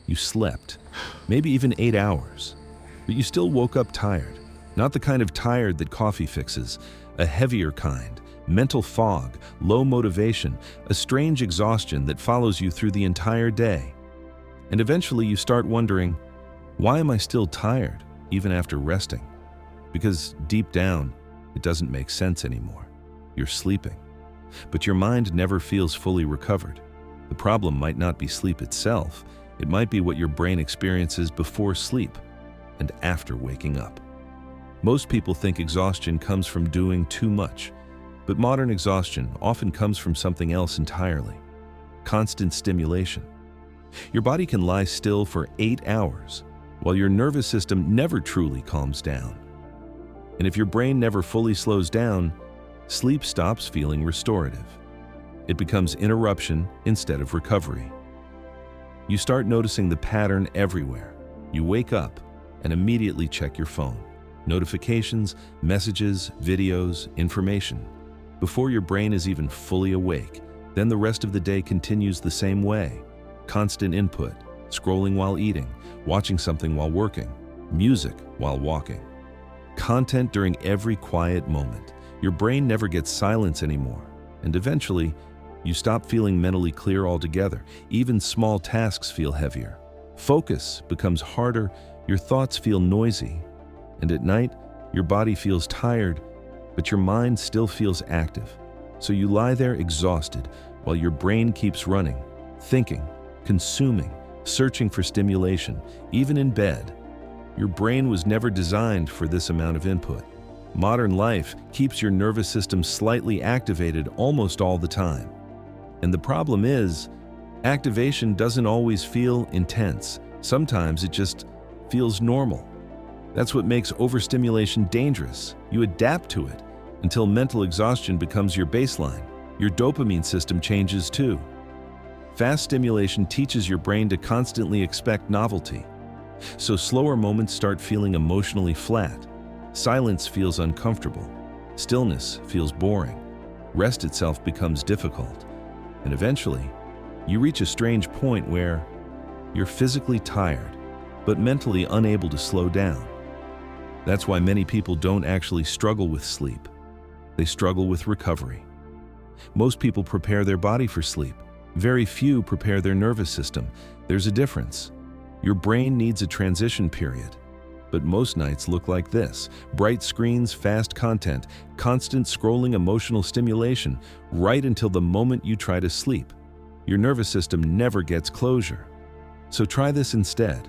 You slept, maybe even 8 hours, but you still woke up tired. Not the kind of tired that coffee fixes, a heavier kind, mental fog, low motivation, a strange exhaustion that follows you through the entire day. And eventually you start wondering, why am I still tired, even after resting? Because deep down, it doesn't make sense anymore. You're sleeping, but your mind never feels fully recovered. The problem might not be sleep itself. It might be what your brain experiences before sleep and after waking up. Most people think exhaustion comes from doing too much, but modern exhaustion often comes from something else entirely: constant stimulation. Your body can lie still for 8 hours, while your nervous system never truly calms down. And if your brain never fully slows down, sleep stops feeling restorative. It becomes interruption instead of recovery. You start noticing the pattern everywhere. You wake up and immediately check your phone. Notifications, messages, videos, information. Before your brain is even fully awake, then the rest of the day continues the same way. Constant input, scrolling while eating, watching something while working, music while walking. Content during every quiet moment. Your brain never gets silence anymore, and eventually, you stop feeling mentally clear altogether. Even small tasks feel heavier. Focus becomes harder, your thoughts feel noisy, and at night, your body feels tired, but your mind still feels active. So you lie there exhausted while your brain keeps running, thinking, consuming, searching for stimulation, even in bed. Your brain was never designed for this amount of input. Modern life keeps your nervous system slightly activated almost all the time. And the problem is, activation doesn't always feel intense. Sometimes it just feels normal. That's what makes overstimulation dangerous. You adapt to it until mental exhaustion becomes your baseline. Your dopamine system changes too. Fast stimulation teaches your brain to constantly expect novelty. So slower moments start feeling emotionally flat. Silence feels uncomfortable. Stillness feels boring. Rest itself becomes difficult. And eventually, you reach a strange point where you're physically tired, but mentally unable to slow down. That's why many people don't actually struggle with sleep. They struggle with recovery. Most people prepare their body for sleep. Very few prepare their nervous system. There's a difference. Your brain needs a transition period. But most nights look like this: bright screens, fast content, constant scrolling, emotional stimulation, right until the moment you try to sleep. Your nervous system never gets closure. So try this instead.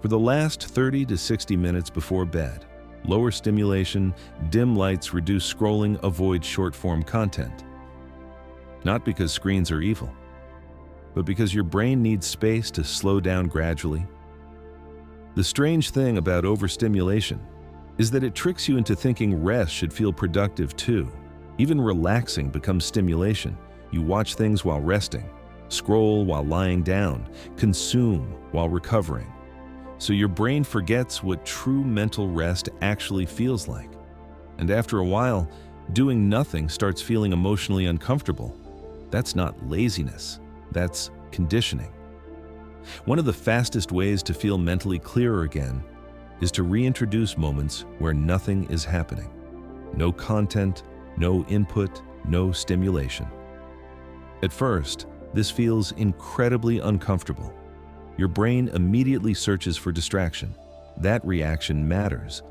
For the last 30 to 60 minutes before bed, lower stimulation, dim lights, reduce scrolling, avoid short-form content. Not because screens are evil, but because your brain needs space to slow down gradually. The strange thing about overstimulation is that it tricks you into thinking rest should feel productive too. Even relaxing becomes stimulation. You watch things while resting, scroll while lying down, consume while recovering. So your brain forgets what true mental rest actually feels like. And after a while, doing nothing starts feeling emotionally uncomfortable. That's not laziness, that's conditioning. One of the fastest ways to feel mentally clearer again is to reintroduce moments where nothing is happening. No content, no input, no stimulation. At first, this feels incredibly uncomfortable. Your brain immediately searches for distraction. That reaction matters.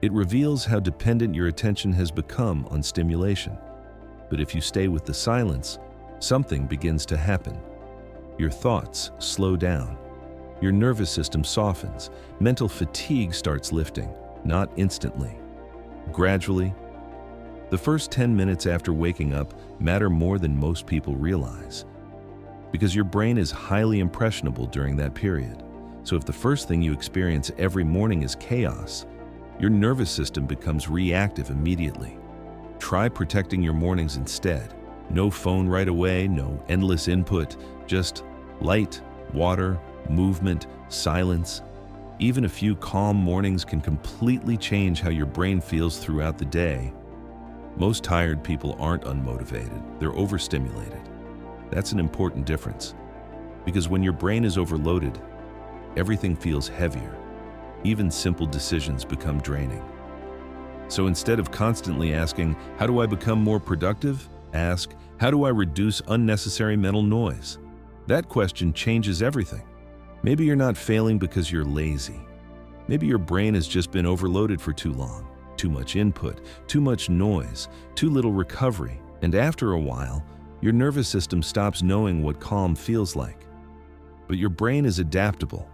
It reveals how dependent your attention has become on stimulation. But if you stay with the silence, something begins to happen. Your thoughts slow down. Your nervous system softens. Mental fatigue starts lifting, not instantly. Gradually. The first 10 minutes after waking up matter more than most people realize, because your brain is highly impressionable during that period. So if the first thing you experience every morning is chaos, your nervous system becomes reactive immediately. Try protecting your mornings instead. No phone right away, no endless input, just light, water, movement, silence. Even a few calm mornings can completely change how your brain feels throughout the day. Most tired people aren't unmotivated, they're overstimulated. That's an important difference, because when your brain is overloaded, everything feels heavier. Even simple decisions become draining. So instead of constantly asking, how do I become more productive? Ask, how do I reduce unnecessary mental noise? That question changes everything. Maybe you're not failing because you're lazy. Maybe your brain has just been overloaded for too long. Too much input, too much noise, too little recovery, and after a while, your nervous system stops knowing what calm feels like. But your brain is adaptable.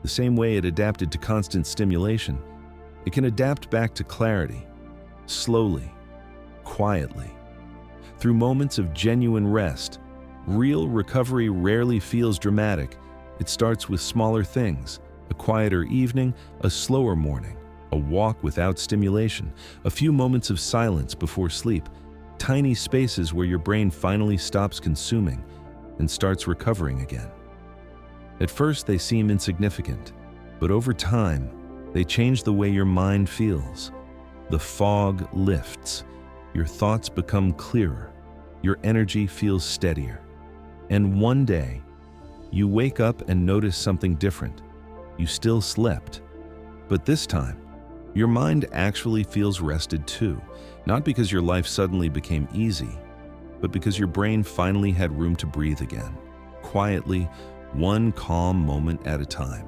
The same way it adapted to constant stimulation, it can adapt back to clarity, slowly, quietly. Through moments of genuine rest, real recovery rarely feels dramatic. It starts with smaller things, a quieter evening, a slower morning, a walk without stimulation, a few moments of silence before sleep, tiny spaces where your brain finally stops consuming and starts recovering again. At first, they seem insignificant, but over time, they change the way your mind feels. The fog lifts, your thoughts become clearer, your energy feels steadier. And one day, you wake up and notice something different. You still slept, but this time, your mind actually feels rested too, not because your life suddenly became easy, but because your brain finally had room to breathe again, quietly, one calm moment at a time.